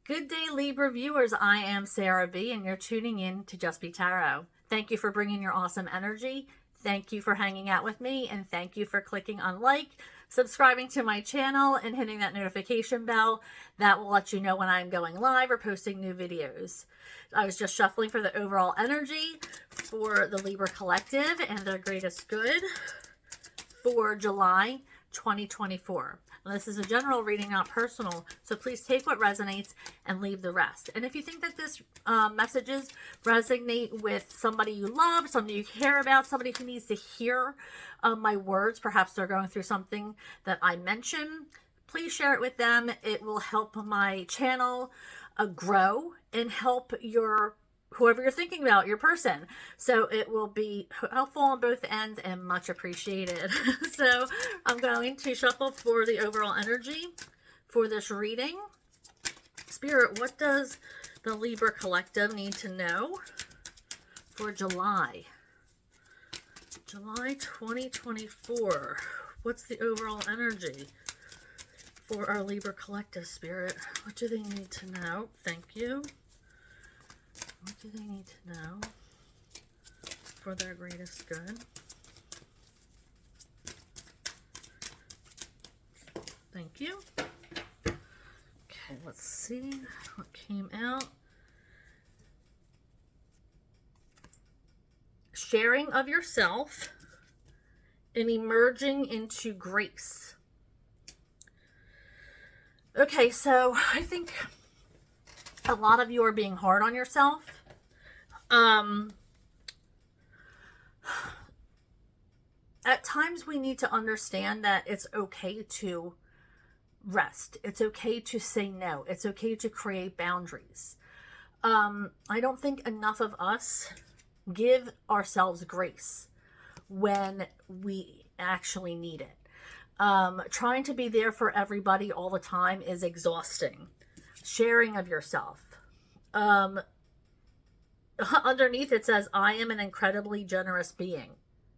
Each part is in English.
Good day, Libra viewers. I am Sarah B, and you're tuning in to Just Be Tarot. Thank you for bringing your awesome energy. Thank you for hanging out with me, and thank you for clicking on like, subscribing to my channel, and hitting that notification bell. That will let you know when I'm going live or posting new videos. I was just shuffling for the overall energy for the Libra Collective and their greatest good for July 2024. Now, this is a general reading, not personal, so please take what resonates and leave the rest. And if you think that this messages resonate with somebody you love, somebody you care about, somebody who needs to hear my words, perhaps they're going through something that I mention, please share it with them. It will help my channel grow and help whoever you're thinking about, your person. So it will be helpful on both ends and much appreciated. So I'm going to shuffle for the overall energy for this reading. Spirit, what does the Libra Collective need to know for July? July 2024. What's the overall energy for our Libra Collective, Spirit? What do they need to know? Thank you. What do they need to know for their greatest good? Thank you. Okay, let's see what came out. Sharing of yourself and emerging into grace. Okay, so I think a lot of you are being hard on yourself. At times we need to understand that it's okay to rest. It's okay to say no. It's okay to create boundaries. I don't think enough of us give ourselves grace when we actually need it. Trying to be there for everybody all the time is exhausting. Sharing of yourself. Underneath it says, I am an incredibly generous being.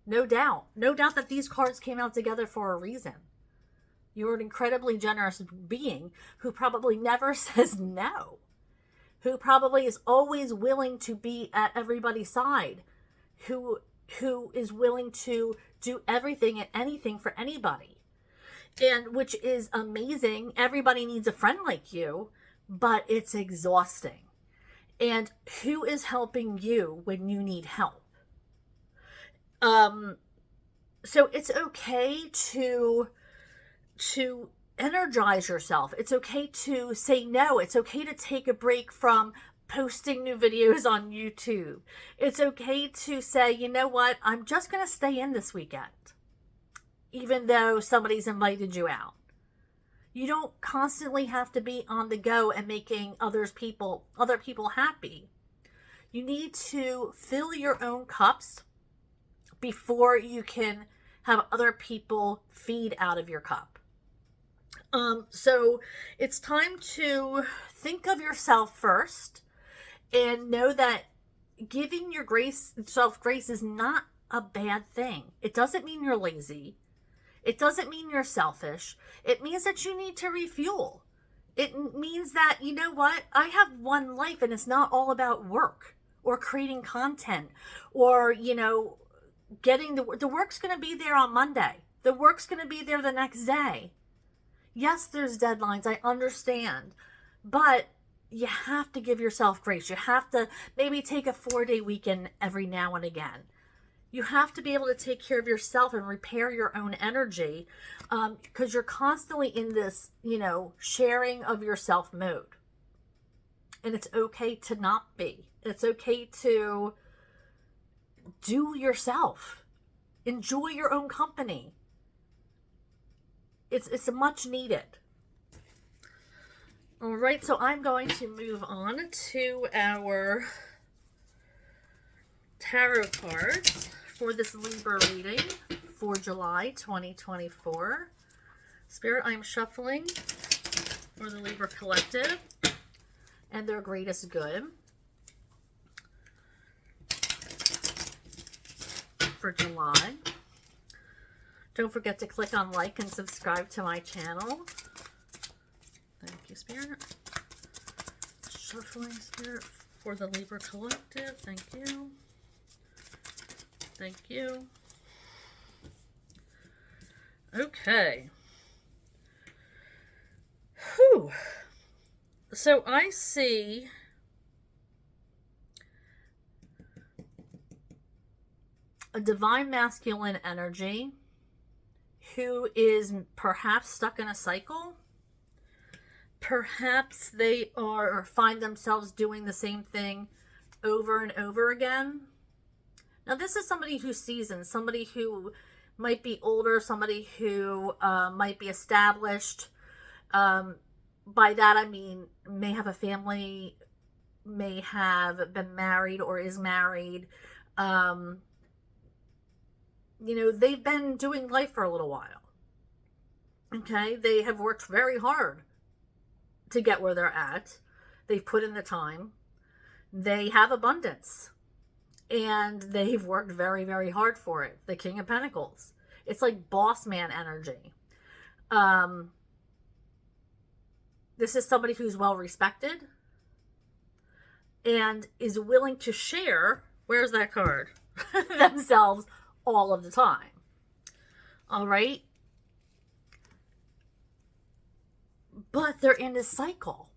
No doubt. No doubt that these cards came out together for a reason. You're an incredibly generous being who probably never says no. Who probably is always willing to be at everybody's side. Who is willing to do everything and anything for anybody. And which is amazing. Everybody needs a friend like you. But it's exhausting. And who is helping you when you need help? So it's okay to energize yourself. It's okay to say no. It's okay to take a break from posting new videos on YouTube. It's okay to say, you know what? I'm just going to stay in this weekend. Even though somebody's invited you out. You don't constantly have to be on the go and making other people happy. You need to fill your own cups before you can have other people feed out of your cup. So it's time to think of yourself first and know that giving yourself grace is not a bad thing. It doesn't mean you're lazy. It doesn't mean you're selfish. It means that you need to refuel. It means that, you know what? I have one life and it's not all about work or creating content or, getting the work's going to be there on Monday. The work's going to be there the next day. Yes, there's deadlines. I understand. But you have to give yourself grace. You have to maybe take a 4-day weekend every now and again. You have to be able to take care of yourself and repair your own energy because you're constantly in this, sharing of yourself mode. And it's okay to not be. It's okay to do yourself. Enjoy your own company. It's much needed. All right, so I'm going to move on to our tarot cards for this Libra reading for July 2024. Spirit, I'm shuffling for the Libra Collective and their greatest good for July. Don't forget to click on like and subscribe to my channel. Thank you, Spirit. Shuffling Spirit for the Libra Collective. Thank you. Thank you. Okay. Whew. So I see a divine masculine energy who is perhaps stuck in a cycle. Perhaps they are or find themselves doing the same thing over and over again. Now, this is somebody who's seasoned, somebody who might be older, somebody who might be established. By that, I mean, may have a family, may have been married or is married. You know, they've been doing life for a little while. Okay, they have worked very hard to get where they're at. They've put in the time. They have abundance. And they've worked very, very hard for it. The King of Pentacles. It's like boss man energy. This is somebody who's well respected and is willing to share, where's that card? Themselves all of the time. All right? But they're in this cycle.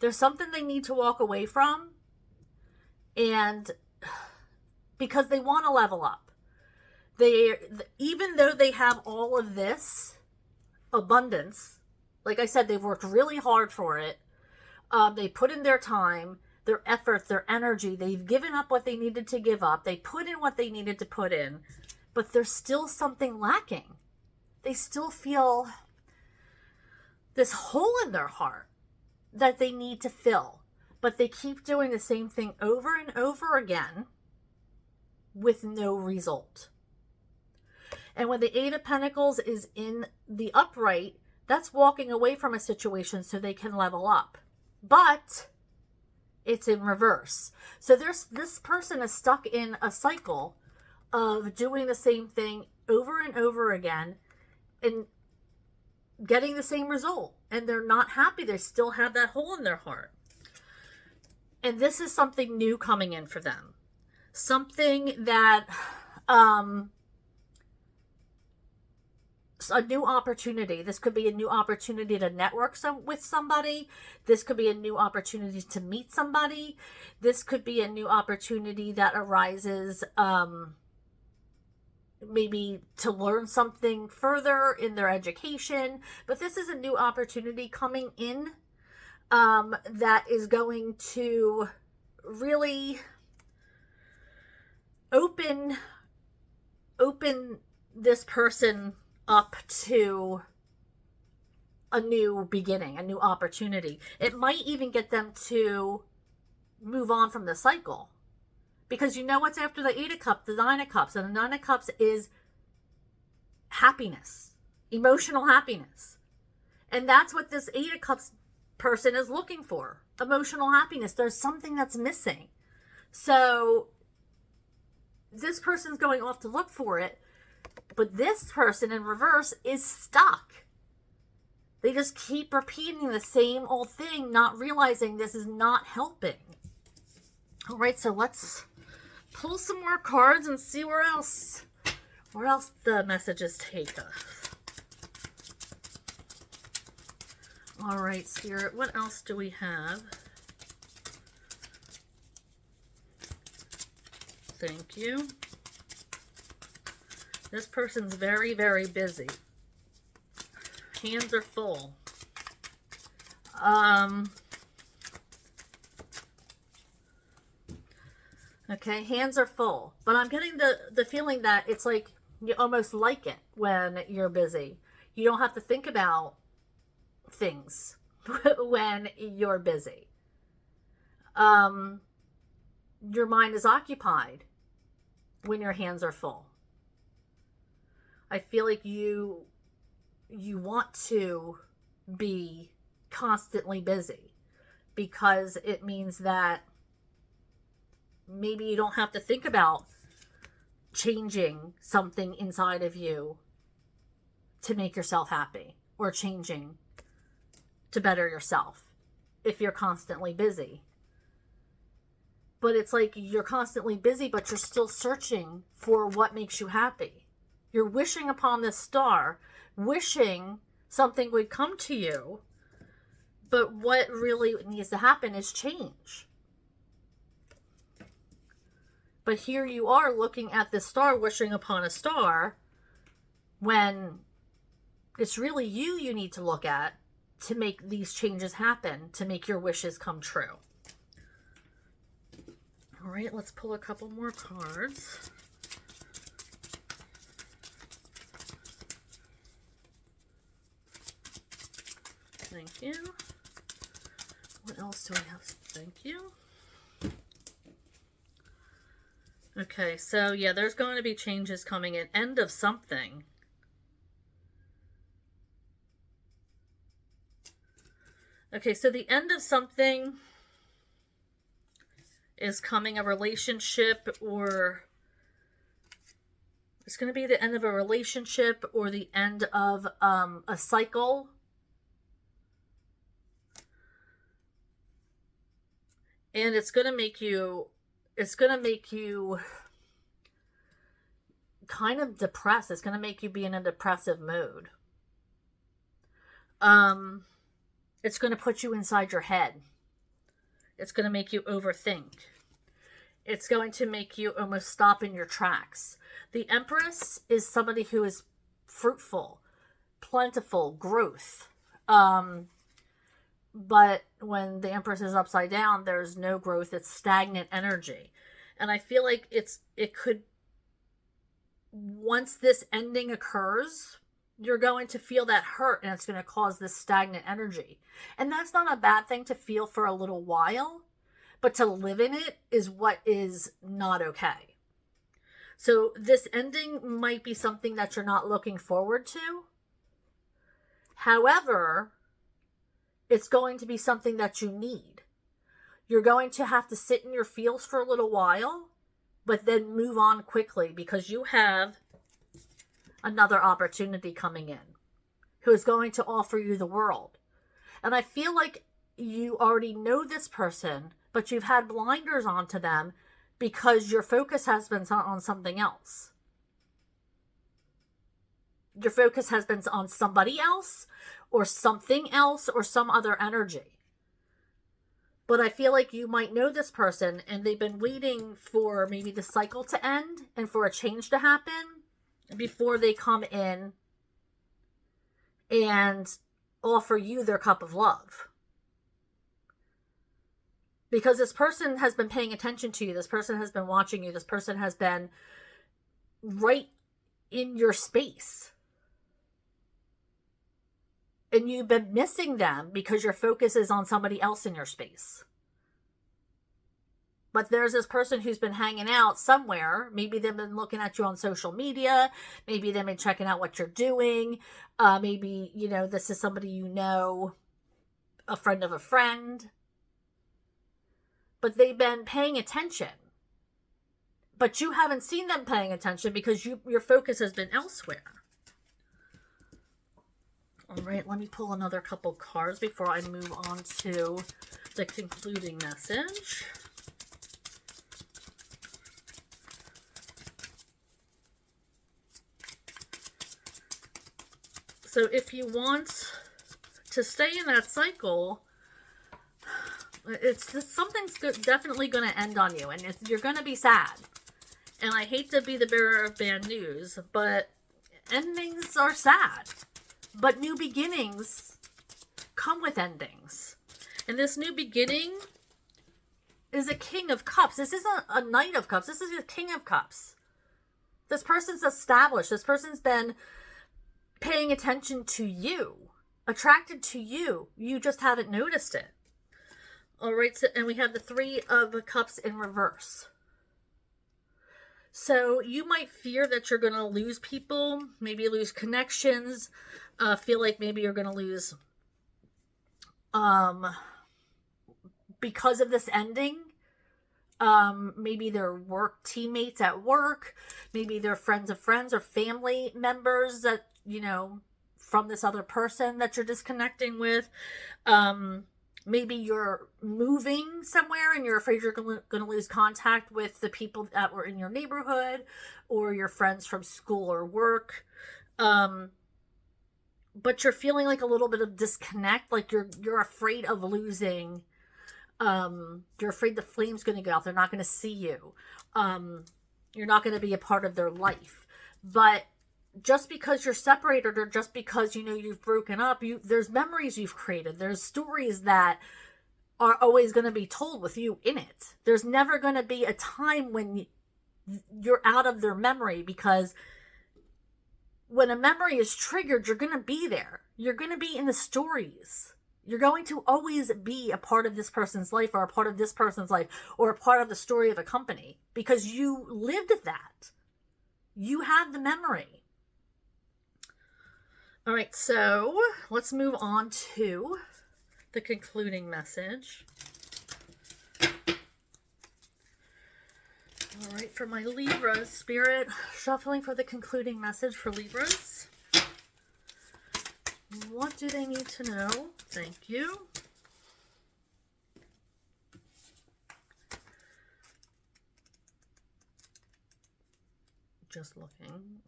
There's something they need to walk away from, and because they want to level up. Even though they have all of this abundance, like I said, they've worked really hard for it. They put in their time, their effort, their energy. They've given up what they needed to give up. They put in what they needed to put in, but there's still something lacking. They still feel this hole in their heart that they need to fill, but they keep doing the same thing over and over again with no result. And when the Eight of Pentacles is in the upright, that's walking away from a situation so they can level up. But it's in reverse. So this person is stuck in a cycle of doing the same thing over and over again and getting the same result. And they're not happy. They still have that hole in their heart. And this is something new coming in for them. Something that, a new opportunity. This could be a new opportunity to network with somebody. This could be a new opportunity to meet somebody. This could be a new opportunity that arises, maybe to learn something further in their education. But this is a new opportunity coming in that is going to really open this person up to a new beginning, a new opportunity. It might even get them to move on from the cycle. Because you know what's after the Eight of Cups? The Nine of Cups. And the Nine of Cups is happiness. Emotional happiness. And that's what this Eight of Cups person is looking for. Emotional happiness. There's something that's missing. So this person's going off to look for it. But this person in reverse is stuck. They just keep repeating the same old thing, not realizing this is not helping. All right, so let's pull some more cards and see where else the messages take us. All right, Spirit, what else do we have? Thank you. This person's very, very busy. Hands are full. Okay, hands are full. But I'm getting the feeling that it's like you almost like it when you're busy. You don't have to think about things when you're busy. Your mind is occupied when your hands are full. I feel like you want to be constantly busy because it means that maybe you don't have to think about changing something inside of you to make yourself happy or changing to better yourself. if you're constantly busy. But it's like you're constantly busy, but you're still searching for what makes you happy. You're wishing upon this star, wishing something would come to you. But what really needs to happen is change. But here you are looking at this star, wishing upon a star, when it's really you need to look at to make these changes happen, to make your wishes come true. All right, let's pull a couple more cards. Thank you. What else do I have? Thank you. Okay, so yeah, there's going to be changes coming in. End of something. Okay, so the end of something is coming, a relationship, or it's going to be the end of a relationship or the end of a cycle. And it's going to make you kind of depressed. It's going to make you be in a depressive mode. It's going to put you inside your head. It's going to make you overthink. It's going to make you almost stop in your tracks. The Empress is somebody who is fruitful, plentiful, growth. But when the Empress is upside down, there's no growth. It's stagnant energy. And I feel like it could, once this ending occurs, you're going to feel that hurt, and it's going to cause this stagnant energy. And that's not a bad thing to feel for a little while, but to live in it is what is not okay. So this ending might be something that you're not looking forward to. However, it's going to be something that you need. You're going to have to sit in your feels for a little while, but then move on quickly, because you have another opportunity coming in who is going to offer you the world. And I feel like you already know this person, but you've had blinders onto them because your focus has been on something else. Your focus has been on somebody else or something else or some other energy. But I feel like you might know this person and they've been waiting for maybe the cycle to end and for a change to happen before they come in and offer you their cup of love. Because this person has been paying attention to you. This person has been watching you. This person has been right in your space. And you've been missing them because your focus is on somebody else in your space. But there's this person who's been hanging out somewhere. Maybe they've been looking at you on social media. Maybe they've been checking out what you're doing. Maybe, this is somebody you know, a friend of a friend. But they've been paying attention. But you haven't seen them paying attention because your focus has been elsewhere. All right, let me pull another couple cards before I move on to the concluding message. So if you want to stay in that cycle, it's just something's definitely going to end on you, and you're going to be sad. And I hate to be the bearer of bad news, but endings are sad. But new beginnings come with endings. And this new beginning is a King of Cups. This isn't a Knight of Cups. This is a King of Cups. This person's established. This person's been paying attention to you, attracted to you. You just haven't noticed it. All right, so, and we have the Three of Cups in reverse. So you might fear that you're going to lose people, maybe lose connections, feel like maybe you're going to lose because of this ending. Maybe they're work teammates at work, maybe they're friends of friends or family members that, from this other person that you're disconnecting with. Maybe you're moving somewhere and you're afraid you're going to lose contact with the people that were in your neighborhood or your friends from school or work. But you're feeling like a little bit of disconnect, like you're afraid of losing. You're afraid the flame's going to go out. They're not going to see you. You're not going to be a part of their life. But just because you're separated, or just because you've broken up, there's memories you've created. There's stories that are always going to be told with you in it. There's never going to be a time when you're out of their memory, because when a memory is triggered, you're going to be there. You're going to be in the stories. You're going to always be a part of this person's life, or a part of this person's life, or a part of the story of a company, because you lived that. You have the memory. All right, so let's move on to the concluding message. All right, for my Libras, Spirit, shuffling for the concluding message for Libras. What do they need to know? Thank you. Just looking.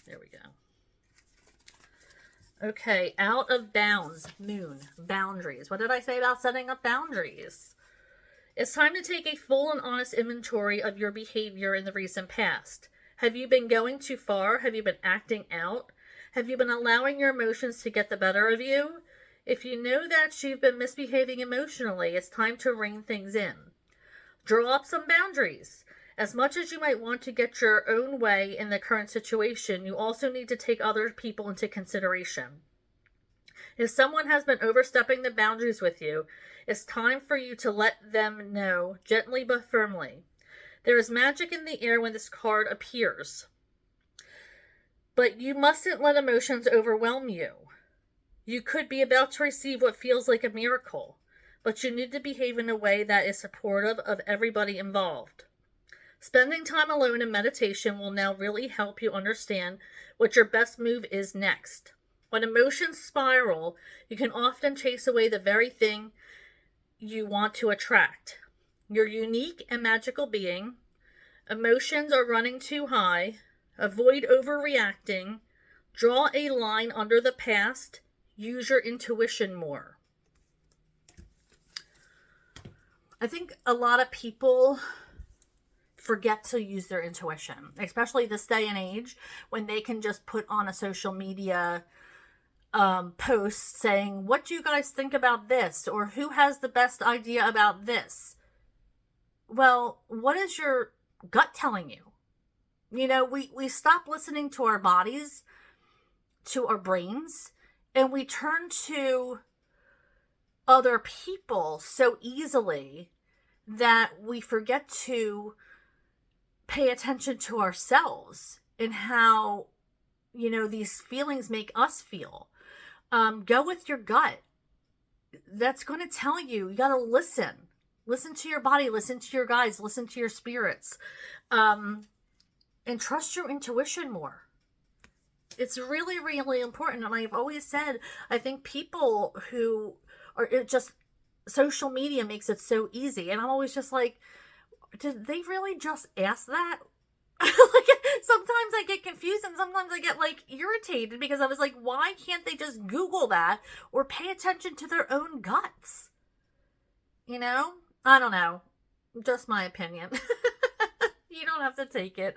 There we go. Okay, out of bounds, Moon, boundaries. What did I say about setting up boundaries? It's time to take a full and honest inventory of your behavior in the recent past. Have you been going too far? Have you been acting out? Have you been allowing your emotions to get the better of you? If you know that you've been misbehaving emotionally, it's time to rein things in. Draw up some boundaries. As much as you might want to get your own way in the current situation, you also need to take other people into consideration. If someone has been overstepping the boundaries with you, it's time for you to let them know, gently but firmly. There is magic in the air when this card appears. But you mustn't let emotions overwhelm you. You could be about to receive what feels like a miracle, but you need to behave in a way that is supportive of everybody involved. Spending time alone in meditation will now really help you understand what your best move is next. When emotions spiral, you can often chase away the very thing you want to attract. You're unique and magical being. Emotions are running too high. Avoid overreacting. Draw a line under the past. Use your intuition more. I think a lot of people forget to use their intuition, especially this day and age, when they can just put on a social media post saying, what do you guys think about this? Or who has the best idea about this? Well, what is your gut telling you? We stop listening to our bodies, to our brains, and we turn to other people so easily that we forget to pay attention to ourselves and how, these feelings make us feel. Go with your gut. That's going to tell you. You got to listen. Listen to your body. Listen to your guides. Listen to your spirits. And trust your intuition more. It's really, really important. And I've always said, I think people who are just, social media makes it so easy. And I'm always just like, did they really just ask that? Sometimes I get confused, and sometimes I get irritated, because I was like, why can't they just Google that or pay attention to their own guts? I don't know. Just my opinion. You don't have to take it.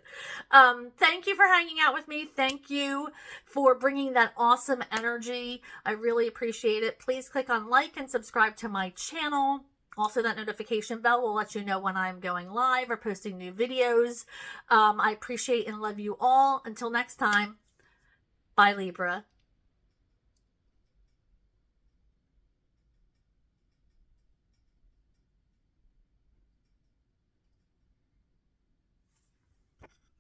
Thank you for hanging out with me. Thank you for bringing that awesome energy. I really appreciate it. Please click on like and subscribe to my channel. Also, that notification bell will let you know when I'm going live or posting new videos. I appreciate and love you all. Until next time, bye, Libra.